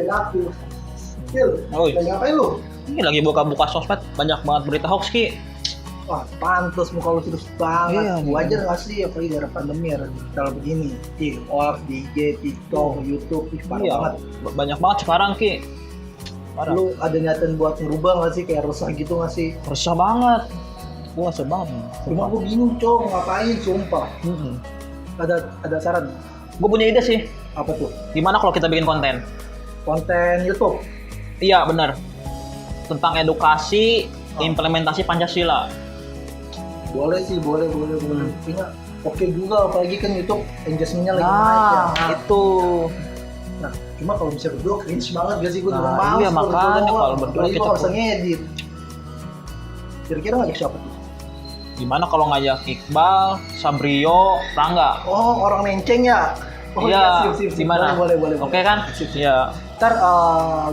dari aku. Gil, Oi. lagi ngapain lu? Ini lagi buka-buka sosmed, banyak banget berita hoax Ki. Wah, pantes muka lu terus banget. Iya, Wajar nggak sih, apalagi gara pandemi ya, kalau begini. Hoax di IG, TikTok, YouTube, parah Iya, banget. banyak banget sekarang Ki. Parah. Lu ada niatan buat ngerubah nggak sih, kayak resah gitu nggak sih? Resah banget. Gua resah banget. Cuma gue bingung, Cok, ngapain, sumpah. Ada saran? Gue punya ide sih. Apa tuh? Gimana kalau kita bikin konten? Konten YouTube. Iya, benar. Tentang edukasi, implementasi Pancasila. Boleh sih, boleh. Kayaknya oke juga, apalagi kan YouTube engagement-nya lagi naik ya. Nah, itu. Nah, cuma kalau bisa berdua cringe banget gak sih, gue juga Nah, males iya, makanya kalau berdua apalagi kita gue nggak bisa ngedit. Kira-kira ngajak siapa tuh? Gimana kalau ngajak Iqbal, Sabrio, Rangga? Oh, orang menceng ya? Oh Iya, sip. gimana? Boleh. Oke kan? Sip. Iya. Ntar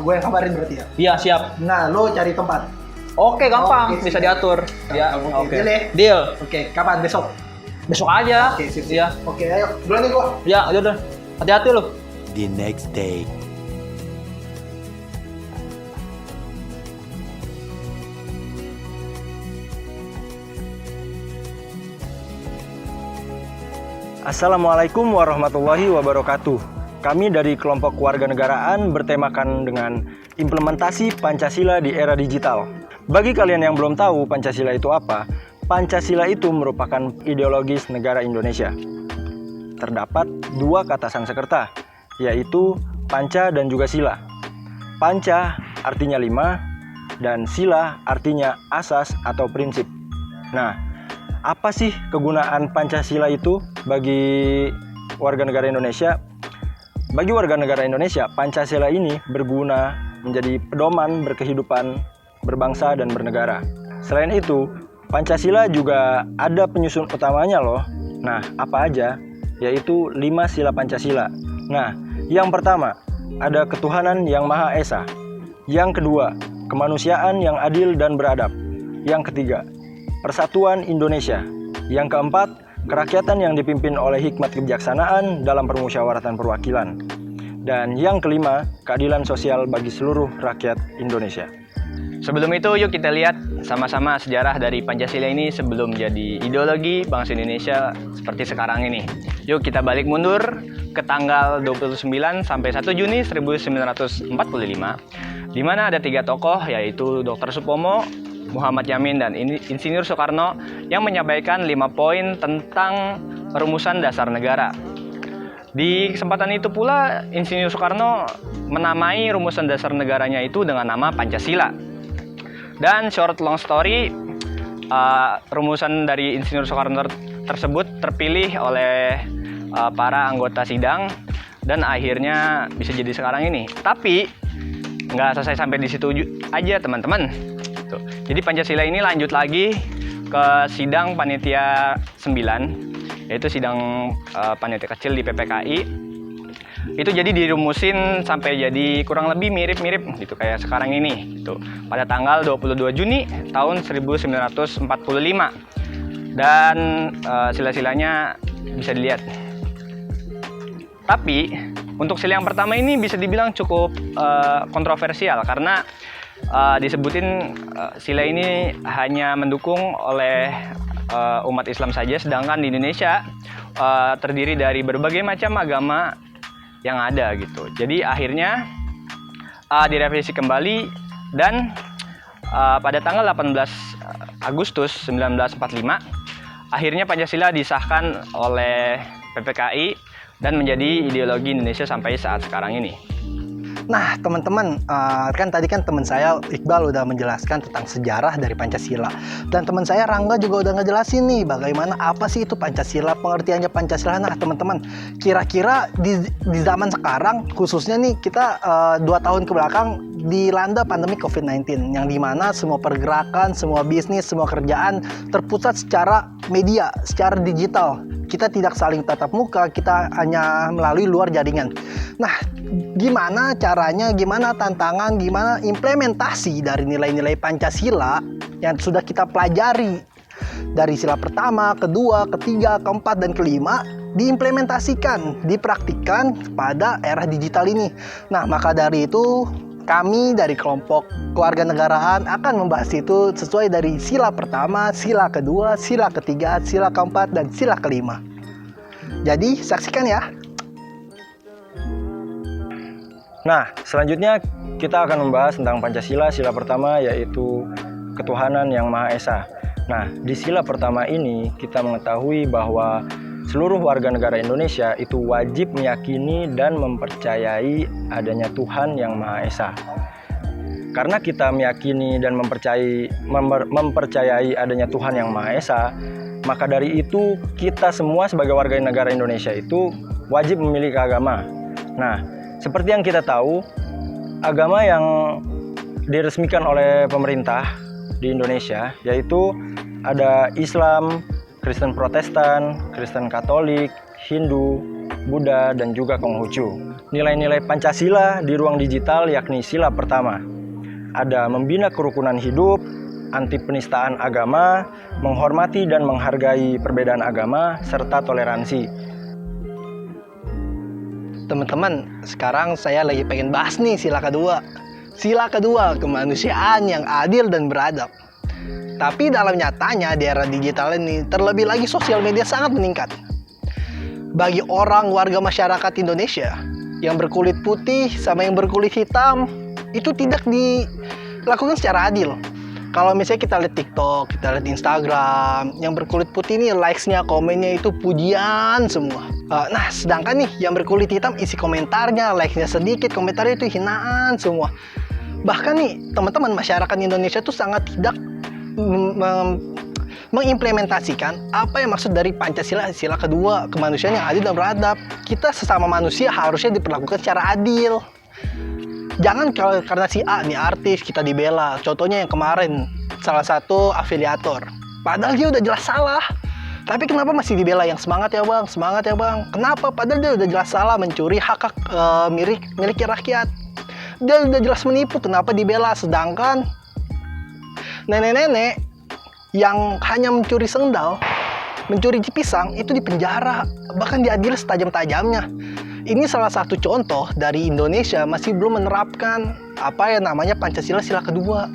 gue yang kabarin berarti ya? Iya, siap. Nah, lo cari tempat. Oke, gampang. Oke, Bisa siap. diatur. Ya, Oke. Deal ya? Deal. Oke, kapan? Besok? Besok aja. Oke, sip. Iya. Oke, ayo. Duluan nih gue. Ya, udah. Hati-hati lu. The next day. Assalamualaikum warahmatullahi wabarakatuh. Kami dari kelompok kewarganegaraan bertemakan dengan implementasi Pancasila di era digital. Bagi kalian yang belum tahu Pancasila itu apa, Pancasila itu merupakan ideologis negara Indonesia. Terdapat dua kata Sanskerta, yaitu Panca dan juga Sila. Panca artinya 5 dan Sila artinya asas atau prinsip. Nah, apa sih kegunaan Pancasila itu bagi warga negara Indonesia? Bagi warga negara Indonesia, Pancasila ini berguna menjadi pedoman berkehidupan, berbangsa dan bernegara. Selain itu, Pancasila juga ada penyusun utamanya loh. Nah, apa aja? Yaitu 5 sila Pancasila. Nah, yang pertama, ada ketuhanan yang Maha Esa. Yang kedua, kemanusiaan yang adil dan beradab. Yang ketiga, persatuan Indonesia. Yang keempat, kerakyatan yang dipimpin oleh hikmat kebijaksanaan dalam permusyawaratan perwakilan. Dan yang kelima, keadilan sosial bagi seluruh rakyat Indonesia. Sebelum itu, yuk kita lihat sama-sama sejarah dari Pancasila ini sebelum jadi ideologi bangsa Indonesia seperti sekarang ini. Yuk kita balik mundur ke tanggal 29 sampai 1 Juni 1945, di mana ada 3 tokoh, yaitu Dr. Supomo, Muhammad Yamin, dan Insinyur Soekarno yang menyampaikan 5 poin tentang perumusan dasar negara. Di kesempatan itu pula, Insinyur Soekarno menamai rumusan dasar negaranya itu dengan nama Pancasila. Dan short long story, rumusan dari Insinyur Soekarno tersebut terpilih oleh para anggota sidang dan akhirnya bisa jadi sekarang ini. Tapi nggak selesai sampai di situ aja teman-teman. Tuh. Jadi Pancasila ini lanjut lagi ke sidang panitia 9, yaitu sidang panitia kecil di PPKI. Itu jadi dirumusin sampai jadi kurang lebih mirip-mirip gitu kayak sekarang ini gitu. Pada tanggal 22 Juni tahun 1945. Dan sila-silanya bisa dilihat. Tapi untuk sila yang pertama ini bisa dibilang cukup kontroversial karena disebutin sila ini hanya mendukung oleh umat Islam saja, sedangkan di Indonesia terdiri dari berbagai macam agama yang ada gitu. Jadi akhirnya direvisi kembali dan pada tanggal 18 Agustus 1945 akhirnya Pancasila disahkan oleh PPKI dan menjadi ideologi Indonesia sampai saat sekarang ini. Nah, teman-teman, kan tadi kan teman saya Iqbal udah menjelaskan tentang sejarah dari Pancasila. Dan teman saya Rangga juga udah ngejelasin nih bagaimana apa sih itu Pancasila, pengertiannya Pancasila. Nah, teman-teman, kira-kira di zaman sekarang khususnya nih kita 2 tahun ke belakang dilanda pandemi COVID-19 yang dimana semua pergerakan, semua bisnis, semua kerjaan terpusat secara media, secara digital. Kita tidak saling tatap muka, kita hanya melalui luar jaringan. Nah, gimana caranya, gimana tantangan, gimana implementasi dari nilai-nilai Pancasila yang sudah kita pelajari dari sila pertama, kedua, ketiga, keempat, dan kelima diimplementasikan, dipraktikkan pada era digital ini. Nah, maka dari itu kami dari kelompok kewarganegaraan akan membahas itu sesuai dari sila pertama, sila kedua, sila ketiga, sila keempat, dan sila kelima. Jadi, saksikan ya. Nah, selanjutnya kita akan membahas tentang Pancasila. Sila pertama yaitu ketuhanan yang Maha Esa. Nah, di sila pertama ini kita mengetahui bahwa seluruh warga negara Indonesia itu wajib meyakini dan mempercayai adanya Tuhan yang Maha Esa. Karena kita meyakini dan mempercayai adanya Tuhan yang Maha Esa, maka dari itu kita semua sebagai warga negara Indonesia itu wajib memiliki agama. Nah, seperti yang kita tahu, agama yang diresmikan oleh pemerintah di Indonesia yaitu ada Islam, Kristen Protestan, Kristen Katolik, Hindu, Buddha, dan juga Konghucu. Nilai-nilai Pancasila di ruang digital yakni sila pertama. Ada membina kerukunan hidup, anti penistaan agama, menghormati dan menghargai perbedaan agama, serta toleransi. Teman-teman, sekarang saya lagi pengen bahas nih sila kedua. Sila kedua, kemanusiaan yang adil dan beradab. Tapi dalam nyatanya di era digital ini, terlebih lagi sosial media sangat meningkat. Bagi orang warga masyarakat Indonesia yang berkulit putih sama yang berkulit hitam, itu tidak dilakukan secara adil. Kalau misalnya kita lihat TikTok, kita lihat Instagram, yang berkulit putih ini likes-nya, komennya itu pujian semua. Nah, sedangkan nih yang berkulit hitam isi komentarnya, likes-nya sedikit, komentarnya itu hinaan semua. Bahkan nih teman-teman masyarakat Indonesia tuh sangat tidak mengimplementasikan apa yang maksud dari Pancasila sila kedua, kemanusiaan yang adil dan beradab. Kita sesama manusia harusnya diperlakukan secara adil. Jangan karena si A nih artis kita dibela. Contohnya yang kemarin salah satu afiliator. Padahal dia udah jelas salah. Tapi kenapa masih dibela yang semangat ya bang, semangat ya bang. Kenapa? Padahal dia udah jelas salah mencuri hak milik rakyat. Dia udah jelas menipu. Kenapa dibela? Sedangkan nenek-nenek yang hanya mencuri sendal, mencuri pisang itu dipenjara, bahkan diadili setajam-tajamnya. Ini salah satu contoh dari Indonesia masih belum menerapkan apa yang namanya Pancasila sila kedua.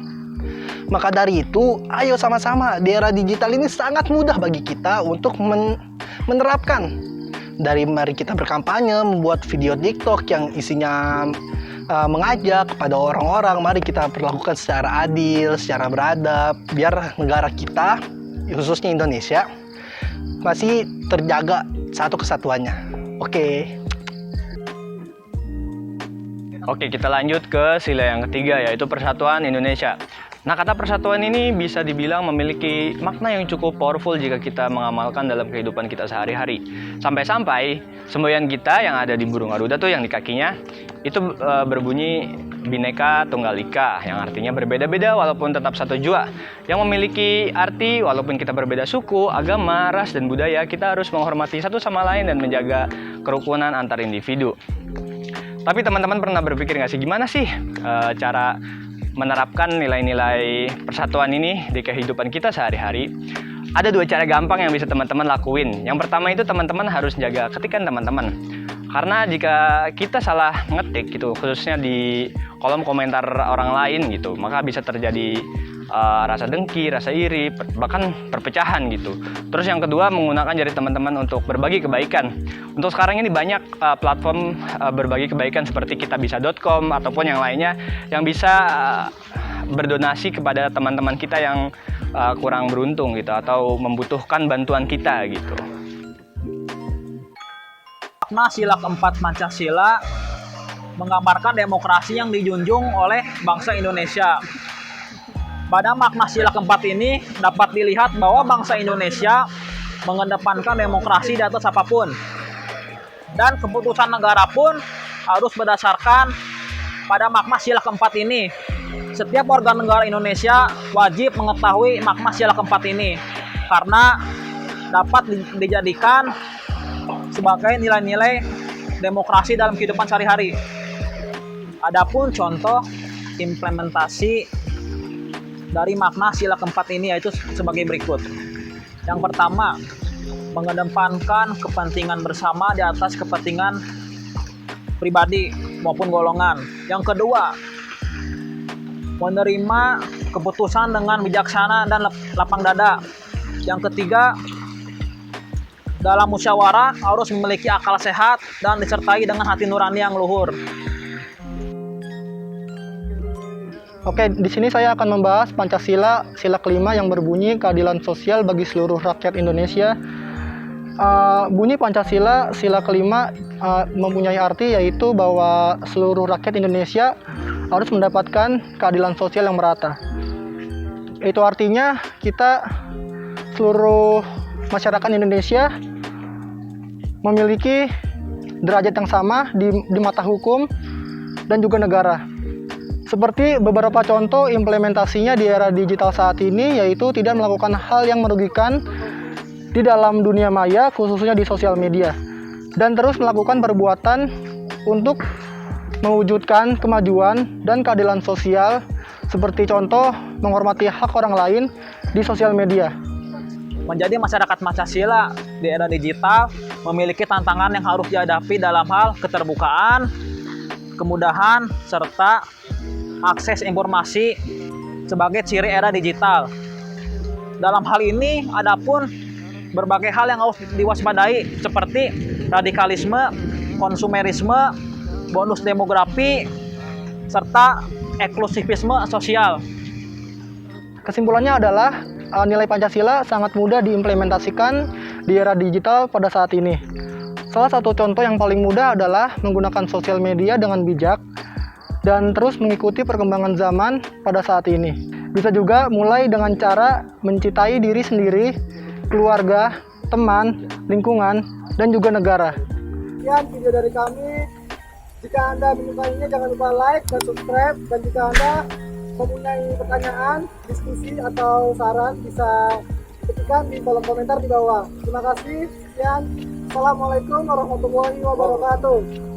Maka dari itu, ayo sama-sama di era digital ini sangat mudah bagi kita untuk menerapkan. Dari mari kita berkampanye, membuat video TikTok yang isinya mengajak kepada orang-orang, mari kita perlakukan secara adil, secara beradab, biar negara kita, khususnya Indonesia, masih terjaga satu kesatuannya. Oke, kita lanjut ke sila yang ketiga, yaitu persatuan Indonesia. Nah, kata persatuan ini bisa dibilang memiliki makna yang cukup powerful jika kita mengamalkan dalam kehidupan kita sehari-hari. Sampai-sampai semboyan kita yang ada di burung Garuda tuh yang di kakinya itu berbunyi Bhinneka Tunggal Ika, yang artinya berbeda-beda walaupun tetap satu jua. Yang memiliki arti walaupun kita berbeda suku, agama, ras, dan budaya, kita harus menghormati satu sama lain dan menjaga kerukunan antar individu. Tapi teman-teman pernah berpikir nggak sih gimana sih cara menerapkan nilai-nilai persatuan ini di kehidupan kita sehari-hari? Ada dua cara gampang yang bisa teman-teman lakuin. Yang pertama itu teman-teman harus jaga ketikan teman-teman. Karena jika kita salah ngetik gitu, khususnya di kolom komentar orang lain gitu, maka bisa terjadi rasa dengki, rasa iri, bahkan perpecahan gitu. Terus yang kedua, menggunakan jari teman-teman untuk berbagi kebaikan. Untuk sekarang ini banyak platform berbagi kebaikan seperti kitabisa.com ataupun yang lainnya yang bisa berdonasi kepada teman-teman kita yang kurang beruntung gitu atau membutuhkan bantuan kita gitu. Makna sila keempat Pancasila menggambarkan demokrasi yang dijunjung oleh bangsa Indonesia. Pada makna sila keempat ini dapat dilihat bahwa bangsa Indonesia mengedepankan demokrasi di atas apapun. Dan keputusan negara pun harus berdasarkan pada makna sila keempat ini. Setiap warga negara Indonesia wajib mengetahui makna sila keempat ini karena dapat dijadikan sebagai nilai-nilai demokrasi dalam kehidupan sehari-hari. Adapun contoh implementasi dari makna sila keempat ini yaitu sebagai berikut. Yang pertama, mengedepankan kepentingan bersama di atas kepentingan pribadi maupun golongan. Yang kedua, menerima keputusan dengan bijaksana dan lapang dada. Yang ketiga, dalam musyawarah harus memiliki akal sehat dan disertai dengan hati nurani yang luhur. Oke, di sini saya akan membahas Pancasila, sila kelima yang berbunyi keadilan sosial bagi seluruh rakyat Indonesia. Bunyi Pancasila, sila kelima mempunyai arti yaitu bahwa seluruh rakyat Indonesia harus mendapatkan keadilan sosial yang merata. Itu artinya kita seluruh masyarakat Indonesia memiliki derajat yang sama di mata hukum dan juga negara. Seperti beberapa contoh implementasinya di era digital saat ini, yaitu tidak melakukan hal yang merugikan di dalam dunia maya, khususnya di sosial media, dan terus melakukan perbuatan untuk mewujudkan kemajuan dan keadilan sosial, seperti contoh menghormati hak orang lain di sosial media. Menjadi masyarakat Pancasila di era digital memiliki tantangan yang harus dihadapi dalam hal keterbukaan, kemudahan, serta akses informasi sebagai ciri era digital. Dalam hal ini, adapun berbagai hal yang harus diwaspadai seperti radikalisme, konsumerisme, bonus demografi, serta eksklusivisme sosial. Kesimpulannya adalah nilai Pancasila sangat mudah diimplementasikan di era digital pada saat ini. Salah satu contoh yang paling mudah adalah menggunakan sosial media dengan bijak dan terus mengikuti perkembangan zaman pada saat ini. Bisa juga mulai dengan cara mencintai diri sendiri, keluarga, teman, lingkungan, dan juga negara. Sekian video dari kami. Jika Anda menyukainya, jangan lupa like dan subscribe. Dan jika Anda mempunyai pertanyaan, diskusi, atau saran, bisa ketikkan di kolom komentar di bawah. Terima kasih. Sekian. Assalamualaikum warahmatullahi wabarakatuh.